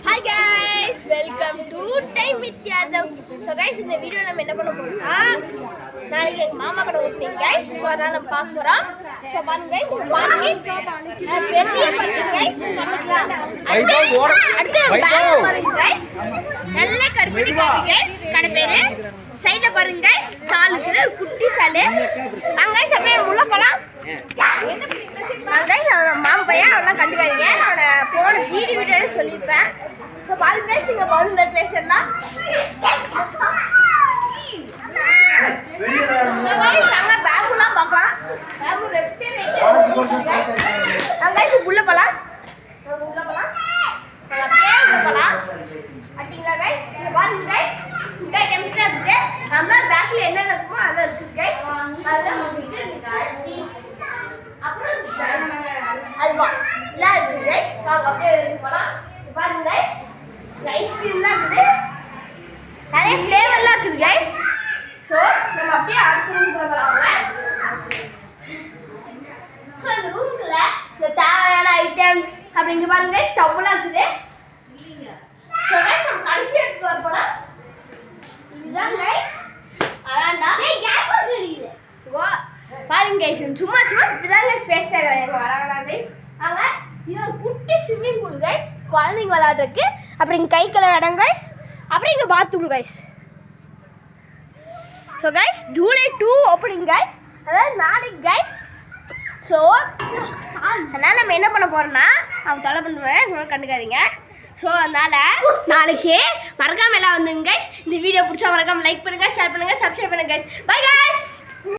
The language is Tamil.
Hi guys, welcome to Time with Yadav. So guys, இந்த வீடியோ நம்ம என்ன பண்ண போறோம்னா நாளைக்கு மாமா கடை ஓபனிங் guys. So அதனால நம்ம பார்க்க போறோம். So பாருங்க guys, பார்க்கிங் பெரிய பார்க்கிங் guys. அடுத்து பேக் பாருங்க guys. நல்ல கருப்பட்டி காபி guys. கடை பேரு சைடுல பாருங்க guys. ஸ்டாலுக்கு ஒரு குட்டி சாலே. அங்க guys அப்படியே உள்ள போலாம். மாமா பையன் அவெல்லாம் கண்டுக்காதீங்க. அவனை போன ஜிடி வீடியோல சொல்லியிருப்பேன். ஸோ பாருங்க இங்கே பலூன் டெக்கரேஷன்லாம் நாங்கள் பேம்புலாம் பார்க்கலாம். பேம்பு ரெப்டே நாங்கள் உள்ள போகலாம். உள்ள போகலாம் அப்படியே உள்ள போகலாம். அப்படிங்களா கைஸ்? இங்கே பாருங்க கைஸ், இந்த ஐட்டம்ஸ்லாம் இருக்குது. நம்மளா பேக்கில் என்னென்ன இருக்குமோ அதெல்லாம் இருக்குது கைஸ். அதெல்லாம் அப்புறம் அல்வா எல்லாம் இருக்குது கைஸ். வாங்க அப்படியே போகலாம். பாருங்க கைஸ், ஐஸ்கிரீம்லாம் இருக்குது, நிறைய ஃப்ளேவர்லாம் இருக்குது கைஸ். ஸோ நம்ம அப்படியே அடுத்த ரூம் போகலாம். ஸோ இந்த ரூம்ல இந்த தேவையான ஐட்டம்ஸ் அப்படிங்க பாருங்க கைஸ், ஸ்டவ்லாம் இருக்குது. ஸோ கைஸ் நம்ம கடைசி எடுத்து வர போகிறோம். இதுதான் கைஸ் அதான்டா கேஸ் வச்சுருக்குது. பாருங்க கைஸ், சும்மா சும்மா இப்படிதாங்க ஸ்பேஸ் ஆகிறாங்க வராங்களா கைஸ். அங்கே இது ஒரு குட்டி ஸ்விம்மிங் பூல் கைஸ், குழந்தைங்க விளையாடுறதுக்கு. அப்புறம் இங்கே கை கழுவ இடம் கைஸ். அப்புறம் இங்கே bathroom guys. So guys July 2 opening guys, அதாவது நாளைக்கு கைஸ். ஸோ அதனால் நம்ம என்ன பண்ண போகிறோம்னா, அவன் தொலை பண்ணுவேன் சொல்ல கண்டுக்காதீங்க. ஸோ அதனால் நாளைக்கு மறக்காமல் எல்லாம் வந்துங்க கைஸ். இந்த வீடியோ பிடிச்சா மறக்காமல் லைக் பண்ணுங்கள், ஷேர் பண்ணுங்கள், சப்ஸ்கிரைப் பண்ணுங்கள் கைஸ். Bye guys.